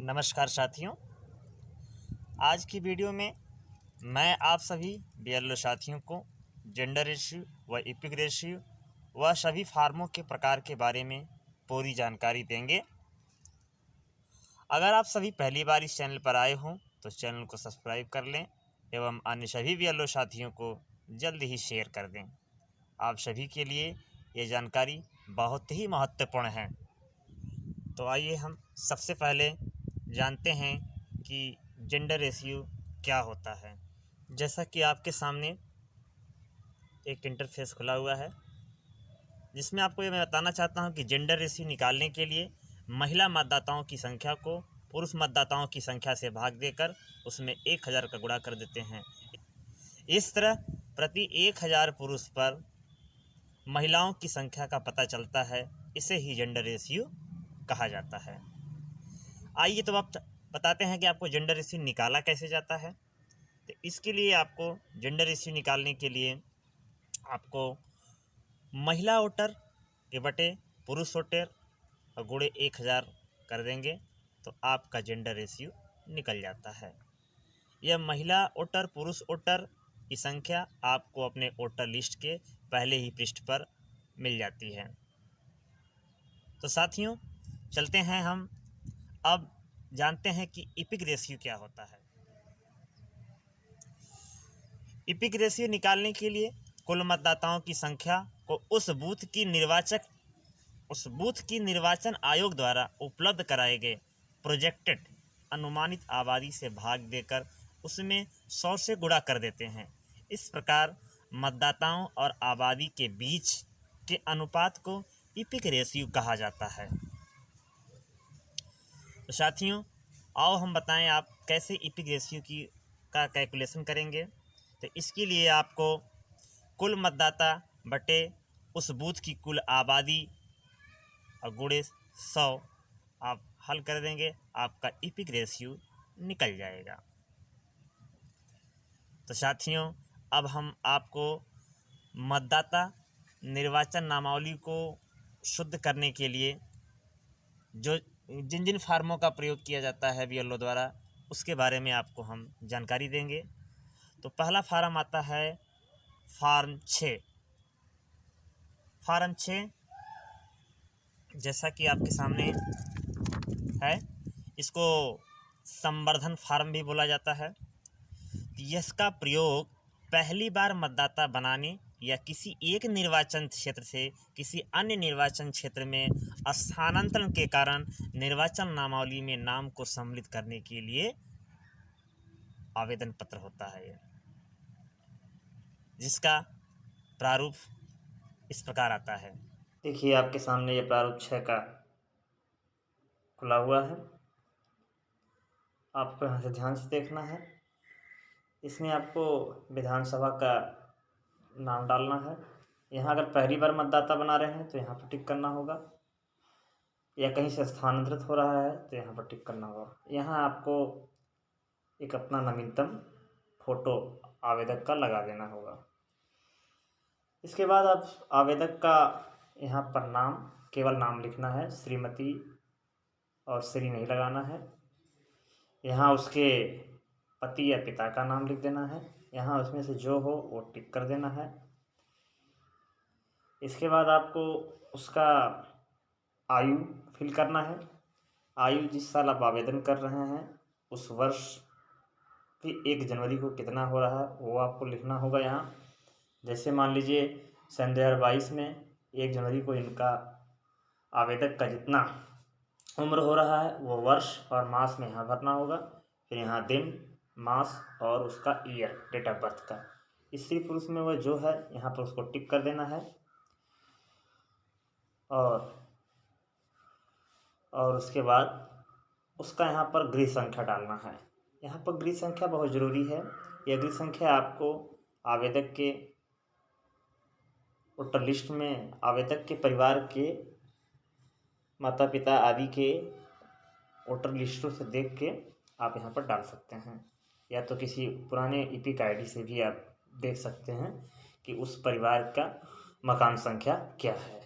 नमस्कार साथियों। आज की वीडियो में मैं आप सभी बीएलओ साथियों को जेंडर रेशियो व इपिक रेशियो व सभी फार्मों के प्रकार के बारे में पूरी जानकारी देंगे। अगर आप सभी पहली बार इस चैनल पर आए हों तो चैनल को सब्सक्राइब कर लें एवं अन्य सभी बीएलओ साथियों को जल्द ही शेयर कर दें। आप सभी के लिए ये जानकारी बहुत ही महत्वपूर्ण है। तो आइए हम सबसे पहले जानते हैं कि जेंडर रेशियो क्या होता है। जैसा कि आपके सामने एक इंटरफेस खुला हुआ है जिसमें आपको ये मैं बताना चाहता हूं कि जेंडर रेशियो निकालने के लिए महिला मतदाताओं की संख्या को पुरुष मतदाताओं की संख्या से भाग देकर उसमें 1000 का गुणा कर देते हैं। इस तरह प्रति 1000 पुरुष पर महिलाओं की संख्या का पता चलता है। इसे ही जेंडर रेशियो कहा जाता है। आइए तो अब बताते हैं कि आपको जेंडर रेशियो निकाला कैसे जाता है। तो इसके लिए आपको जेंडर रेशियो निकालने के लिए आपको महिला वोटर के बटे पुरुष वोटर और गुणे 1000 कर देंगे तो आपका जेंडर रेशियो निकल जाता है। यह महिला वोटर पुरुष वोटर की संख्या आपको अपने वोटर लिस्ट के पहले ही पृष्ठ पर मिल जाती है। तो साथियों चलते हैं हम अब जानते हैं कि इपिक रेशियो क्या होता है। इपिक रेशियो निकालने के लिए कुल मतदाताओं की संख्या को उस बूथ की निर्वाचन आयोग द्वारा उपलब्ध कराए गए प्रोजेक्टेड अनुमानित आबादी से भाग देकर उसमें 100 से गुणा कर देते हैं। इस प्रकार मतदाताओं और आबादी के बीच के अनुपात को इपिक रेशियो कहा जाता है। तो साथियों आओ हम बताएं आप कैसे इपिक रेशियो का कैलकुलेशन करेंगे। तो इसके लिए आपको कुल मतदाता बटे उस बूथ की कुल आबादी और गुणे 100 आप हल कर देंगे, आपका इपिक रेशियो निकल जाएगा। तो साथियों अब हम आपको मतदाता निर्वाचन नामावली को शुद्ध करने के लिए जो जिन फार्मों का प्रयोग किया जाता है बीएलओ द्वारा उसके बारे में आपको हम जानकारी देंगे। तो पहला फार्म आता है फार्म 6। फार्म 6 जैसा कि आपके सामने है, इसको संवर्धन फार्म भी बोला जाता है। इसका प्रयोग पहली बार मतदाता बनाने या किसी एक निर्वाचन क्षेत्र से किसी अन्य निर्वाचन क्षेत्र में स्थानांतरण के कारण निर्वाचन नामावली में नाम को सम्मिलित करने के लिए आवेदन पत्र होता है, जिसका प्रारूप इस प्रकार आता है। देखिए आपके सामने ये प्रारूप 6 का खुला हुआ है, आपको यहाँ से ध्यान से देखना है। इसमें आपको विधानसभा का नाम डालना है। यहाँ अगर पहली बार मतदाता बना रहे हैं तो यहाँ पर टिक करना होगा, या कहीं से स्थानांतरित हो रहा है तो यहाँ पर टिक करना होगा। यहाँ आपको एक अपना नवीनतम फोटो आवेदक का लगा देना होगा। इसके बाद आप आवेदक का यहाँ पर नाम केवल नाम लिखना है, श्रीमती और श्री नहीं लगाना है। यहाँ उसके पति या पिता का नाम लिख देना है। यहाँ उसमें से जो हो वो टिक कर देना है। इसके बाद आपको उसका आयु फिल करना है। आयु जिस साल आप आवेदन कर रहे हैं उस वर्ष की 1 जनवरी को कितना हो रहा है वो आपको लिखना होगा यहाँ। जैसे मान लीजिए सन 2022 में 1 जनवरी को इनका आवेदक का जितना उम्र हो रहा है वो वर्ष और मास में यहाँ भरना होगा। फिर यहाँ दिन मास और उसका ईयर डेट ऑफ बर्थ का, स्त्री पुरुष में वह जो है यहाँ पर उसको टिक कर देना है। और उसके बाद उसका यहाँ पर गृह संख्या डालना है। यहाँ पर गृह संख्या बहुत ज़रूरी है। यह गृह संख्या आपको आवेदक के वोटर लिस्ट में आवेदक के परिवार के माता पिता आदि के वोटर लिस्टों से देख के आप यहाँ पर डाल सकते हैं, या तो किसी पुराने इपिक आईडी से भी आप देख सकते हैं कि उस परिवार का मकान संख्या क्या है।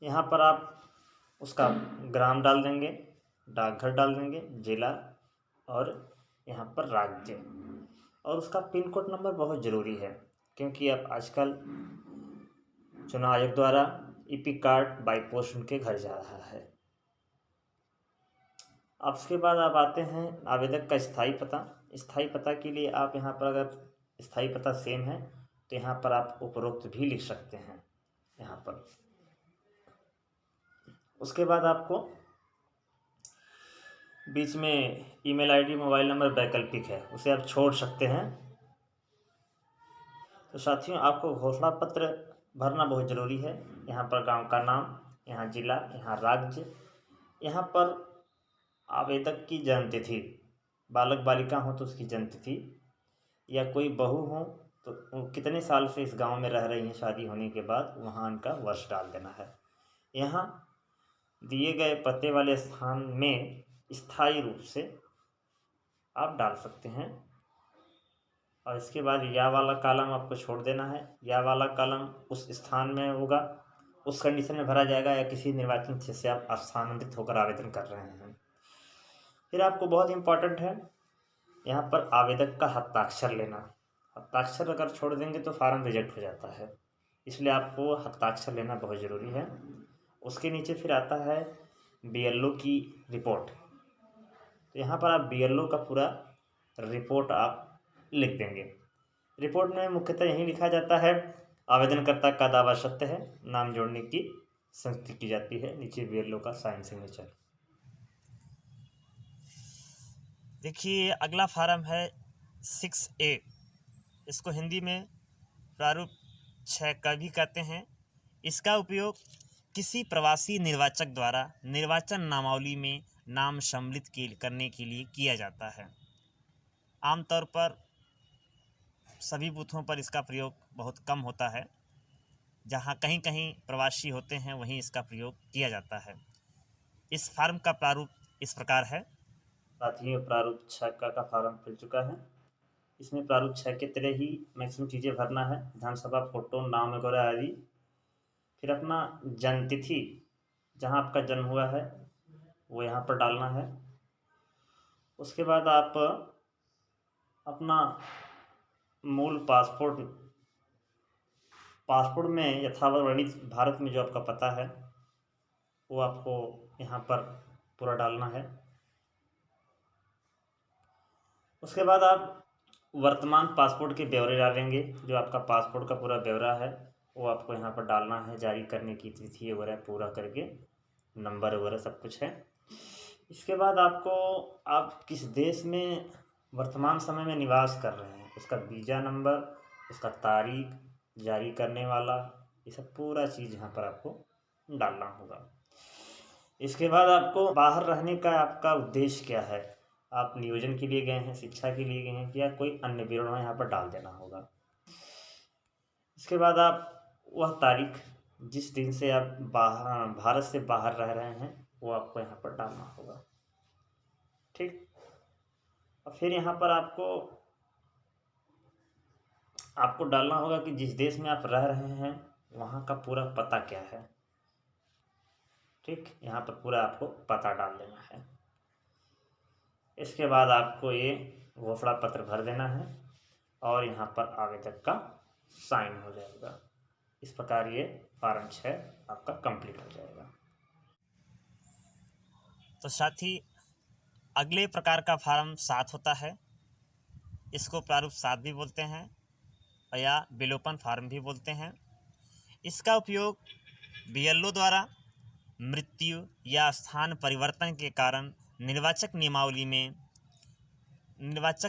यहाँ पर आप उसका ग्राम डाल देंगे, डाकघर डाल देंगे, जिला और यहाँ पर राज्य, और उसका पिन कोड नंबर बहुत ज़रूरी है, क्योंकि अब आजकल चुनाव आयोग द्वारा ईपिक कार्ड बाई पोस्ट उनके घर जा रहा है। अब उसके बाद आप आते हैं आवेदक का स्थायी पता। स्थायी पता के लिए आप यहाँ पर अगर स्थायी पता सेम है तो यहाँ पर आप उपरोक्त भी लिख सकते हैं यहाँ पर। उसके बाद आपको बीच में ईमेल आईडी, मोबाइल नंबर वैकल्पिक है, उसे आप छोड़ सकते हैं। तो साथियों, आपको घोषणा पत्र भरना बहुत ज़रूरी है। यहाँ पर गांव का नाम, यहाँ जिला, यहाँ राज्य, यहाँ पर आवेदक की जन्मतिथि, बालक बालिका हो तो उसकी जन्मतिथि, या कोई बहू हो तो वो कितने साल से इस गांव में रह रही हैं शादी होने के बाद, वहाँ उनका वर्ष डाल देना है। यहाँ दिए गए पते वाले स्थान में स्थायी रूप से आप डाल सकते हैं। और इसके बाद या वाला कॉलम आपको छोड़ देना है। या वाला कॉलम उस स्थान में होगा, उस कंडीशन में भरा जाएगा या किसी निर्वाचन क्षेत्र से आप स्थानांतरित होकर आवेदन कर रहे हैं। फिर आपको बहुत इम्पॉर्टेंट है यहाँ पर आवेदक का हस्ताक्षर लेना। हस्ताक्षर अगर छोड़ देंगे तो फार्म रिजेक्ट हो जाता है, इसलिए आपको हस्ताक्षर लेना बहुत ज़रूरी है। उसके नीचे फिर आता है बीएलओ की रिपोर्ट। तो यहाँ पर आप बीएलओ का पूरा रिपोर्ट आप लिख देंगे। रिपोर्ट में मुख्यतः यही लिखा जाता है, आवेदनकर्ता का दावा सत्य है, नाम जोड़ने की संस्तुति की जाती है, नीचे बीएलओ का साइन सिग्नेचर। देखिए अगला फार्म है 6A। इसको हिंदी में प्रारूप 6 का भी कहते हैं। इसका उपयोग किसी प्रवासी निर्वाचक द्वारा निर्वाचन नामावली में नाम सम्मिलित करने के लिए किया जाता है। आमतौर पर सभी बूथों पर इसका प्रयोग बहुत कम होता है, जहां कहीं कहीं प्रवासी होते हैं वहीं इसका प्रयोग किया जाता है। इस फार्म का प्रारूप इस प्रकार है। साथियों, प्रारूप 6 का फार्म खुल चुका है। इसमें प्रारूप 6 के तरह ही मैक्सिमम चीज़ें भरना है, विधानसभा फोटो, नाम वगैरह आदि। फिर अपना जन्म तिथि, जहाँ आपका जन्म हुआ है वो यहाँ पर डालना है। उसके बाद आप अपना मूल पासपोर्ट में यथावत वर्णित भारत में जो आपका पता है वो आपको यहाँ पर पूरा डालना है। उसके बाद आप वर्तमान पासपोर्ट के ब्यौरे डालेंगे। जो आपका पासपोर्ट का पूरा ब्यौरा है वो आपको यहाँ पर डालना है, जारी करने की तिथि वगैरह पूरा करके, नंबर वगैरह सब कुछ है। इसके बाद आपको आप किस देश में वर्तमान समय में निवास कर रहे हैं, उसका वीज़ा नंबर, उसका तारीख, जारी करने वाला, ये सब पूरा चीज़ यहाँ पर आपको डालना होगा। इसके बाद आपको बाहर रहने का आपका उद्देश्य क्या है, आप नियोजन के लिए गए हैं, शिक्षा के लिए गए हैं, या कोई अन्य विवरण यहाँ पर डाल देना होगा। इसके बाद आप वह तारीख जिस दिन से आप भारत से बाहर रह रहे हैं वो आपको यहाँ पर डालना होगा। ठीक। और फिर यहाँ पर आपको डालना होगा कि जिस देश में आप रह रहे हैं वहाँ का पूरा पता क्या है। ठीक, यहाँ पर पूरा आपको पता डाल देना है। इसके बाद आपको ये घोषणा पत्र भर देना है और यहाँ पर आवेदक का साइन हो जाएगा। इस प्रकार ये फार्म 6 आपका कंप्लीट हो जाएगा। तो साथी, अगले प्रकार का फार्म 7 होता है। इसको प्रारूप 7 भी बोलते हैं या विलोपन फार्म भी बोलते हैं। इसका उपयोग बीएलओ द्वारा मृत्यु या स्थान परिवर्तन के कारण निर्वाचक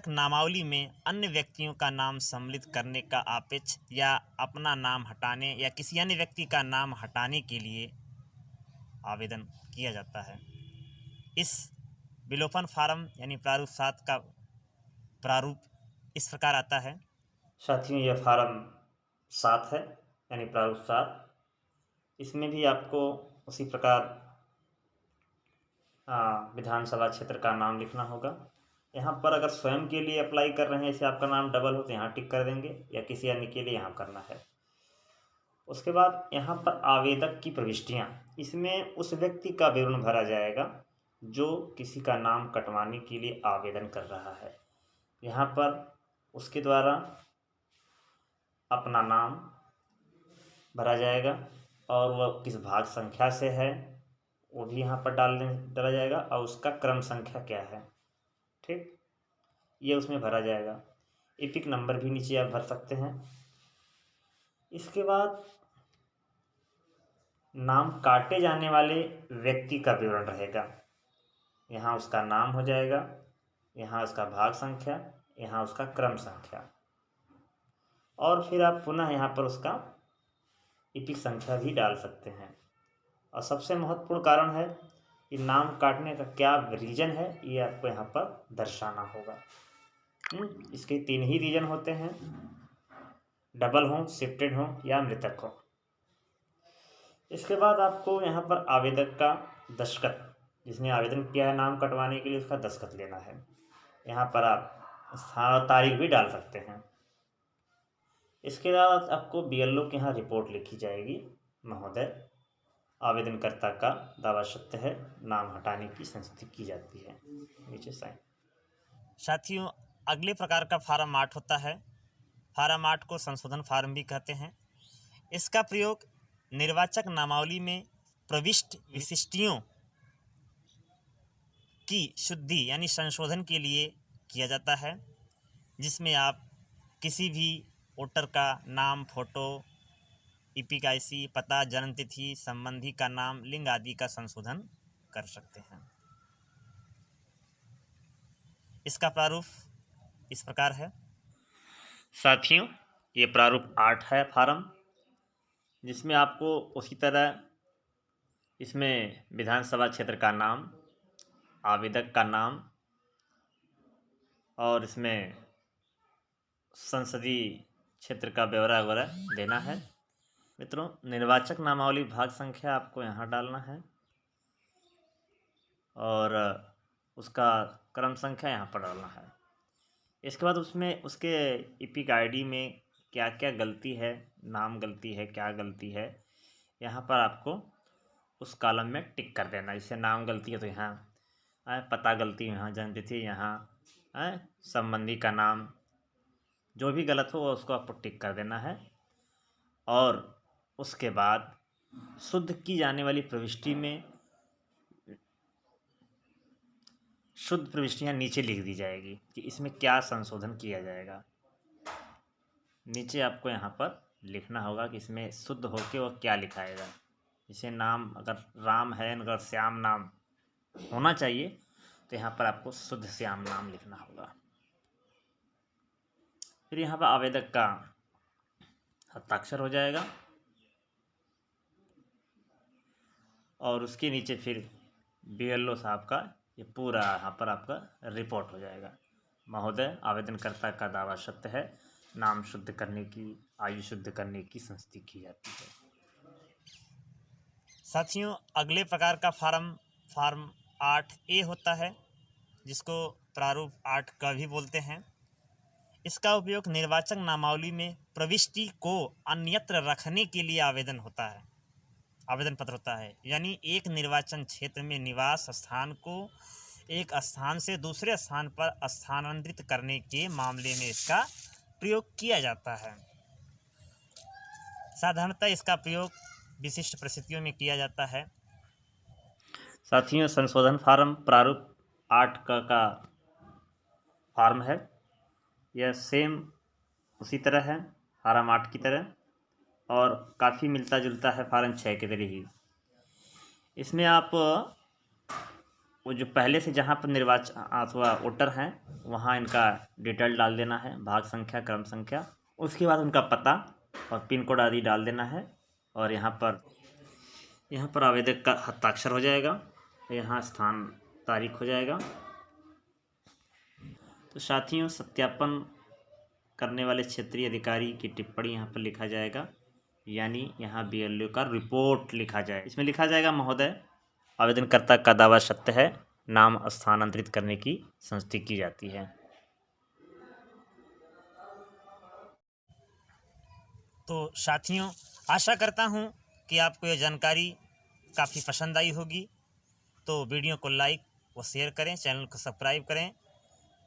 नामावली में अन्य व्यक्तियों का नाम सम्मिलित करने का अपेक्ष या अपना नाम हटाने या किसी अन्य व्यक्ति का नाम हटाने के लिए आवेदन किया जाता है। इस विलोपन फार्म यानी प्रारूप 7 का प्रारूप इस प्रकार आता है। साथियों, यह फार्म 7 है यानी प्रारूप 7। इसमें भी आपको उसी प्रकार विधानसभा क्षेत्र का नाम लिखना होगा। यहाँ पर अगर स्वयं के लिए अप्लाई कर रहे हैं, जैसे आपका नाम डबल हो तो यहाँ टिक कर देंगे, या किसी अन्य के लिए यहाँ करना है। उसके बाद यहाँ पर आवेदक की प्रविष्टियाँ, इसमें उस व्यक्ति का विवरण भरा जाएगा जो किसी का नाम कटवाने के लिए आवेदन कर रहा है। यहाँ पर उसके द्वारा अपना नाम भरा जाएगा और वह किस भाग संख्या से है वो भी यहाँ पर डाला जाएगा और उसका क्रम संख्या क्या है, ठीक, ये उसमें भरा जाएगा। एपिक नंबर भी नीचे आप भर सकते हैं। इसके बाद नाम काटे जाने वाले व्यक्ति का विवरण रहेगा। यहाँ उसका नाम हो जाएगा, यहाँ उसका भाग संख्या, यहाँ उसका क्रम संख्या, और फिर आप पुनः यहाँ पर उसका एपिक संख्या भी डाल सकते हैं। और सबसे महत्वपूर्ण कारण है कि नाम काटने का क्या रीजन है, ये आपको यहाँ पर दर्शाना होगा। इसके 3 ही रीजन होते हैं, डबल हो, शिफ्टेड हो या मृतक हो। इसके बाद आपको यहाँ पर आवेदक का दस्तखत, जिसने आवेदन किया है नाम कटवाने के लिए, उसका दस्तखत लेना है। यहाँ पर आप स्थान और तारीख भी डाल सकते हैं। इसके बाद आपको BLO के यहाँ रिपोर्ट लिखी जाएगी, महोदय आवेदनकर्ता का दावा सत्य है, नाम हटाने की संस्तुति की जाती है, नीचे साइन। साथियों, अगले प्रकार का फार्म 8 होता है। फार्म 8 को संशोधन फार्म भी कहते हैं। इसका प्रयोग निर्वाचक नामावली में प्रविष्ट विशिष्टियों की शुद्धि यानी संशोधन के लिए किया जाता है, जिसमें आप किसी भी वोटर का नाम, फोटो, एपिक IC, पता, जन्म तिथि, संबंधी का नाम, लिंग आदि का संशोधन कर सकते हैं। इसका प्रारूप इस प्रकार है। साथियों, ये प्रारूप 8 है फार्म, जिसमें आपको उसी तरह इसमें विधानसभा क्षेत्र का नाम, आवेदक का नाम और इसमें संसदीय क्षेत्र का ब्यौरा वगैरह देना है। मित्रों, निर्वाचक नामावली भाग संख्या आपको यहाँ डालना है और उसका क्रम संख्या यहाँ पर डालना है। इसके बाद उसमें उसके एपिक ID में क्या क्या गलती है, नाम गलती है, क्या गलती है, यहाँ पर आपको उस कॉलम में टिक कर देना। जैसे नाम गलती है तो यहाँ, पता गलती यहाँ, जन्म तिथि यहाँ, संबंधी का नाम, जो भी गलत हो उसको आपको टिक कर देना है। और उसके बाद शुद्ध की जाने वाली प्रविष्टि में शुद्ध प्रविष्टियाँ नीचे लिख दी जाएगी कि इसमें क्या संशोधन किया जाएगा। नीचे आपको यहाँ पर लिखना होगा कि इसमें शुद्ध होके वो क्या लिखाएगा। जैसे नाम अगर राम है, अगर श्याम नाम होना चाहिए तो यहाँ पर आपको शुद्ध श्याम नाम लिखना होगा। फिर यहाँ पर आवेदक का हस्ताक्षर हो जाएगा और उसके नीचे फिर BLO साहब का ये पूरा यहाँ पर आपका रिपोर्ट हो जाएगा। महोदय आवेदनकर्ता का दावा सत्य है, नाम शुद्ध करने की, आयु शुद्ध करने की संस्तुति की जाती है। साथियों, अगले प्रकार का फार्म 8A होता है, जिसको प्रारूप 8 का भी बोलते हैं। इसका उपयोग निर्वाचक नामावली में प्रविष्टि को अन्यत्र रखने के लिए आवेदन पत्र होता है। यानी एक निर्वाचन क्षेत्र में निवास स्थान को एक स्थान से दूसरे स्थान पर स्थानांतरित करने के मामले में इसका प्रयोग किया जाता है। साधारणतः इसका प्रयोग विशिष्ट परिस्थितियों में किया जाता है। साथियों, संशोधन फार्म प्रारूप 8 का फार्म है। यह सेम उसी तरह है फार्म 8 की तरह और काफ़ी मिलता जुलता है फार्म 6 के तरह ही। इसमें आप वो जो पहले से जहाँ पर निर्वाचन अथवा वोटर हैं वहाँ इनका डिटेल डाल देना है, भाग संख्या, क्रम संख्या, उसके बाद उनका पता और पिन कोड आदि डाल देना है। और यहाँ पर आवेदक का हस्ताक्षर हो जाएगा, यहाँ स्थान, तारीख हो जाएगा। तो साथियों, सत्यापन करने वाले क्षेत्रीय अधिकारी की टिप्पणी यहाँ पर लिखा जाएगा, यानी यहाँ BLO का रिपोर्ट लिखा जाए। इसमें लिखा जाएगा, महोदय आवेदनकर्ता का दावा सत्य है, नाम स्थानांतरित करने की संस्तुति की जाती है। तो साथियों, आशा करता हूँ कि आपको यह जानकारी काफ़ी पसंद आई होगी। तो वीडियो को लाइक व शेयर करें, चैनल को सब्सक्राइब करें।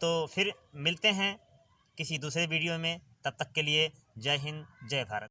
तो फिर मिलते हैं किसी दूसरे वीडियो में। तब तक के लिए जय हिंद, जय भारत।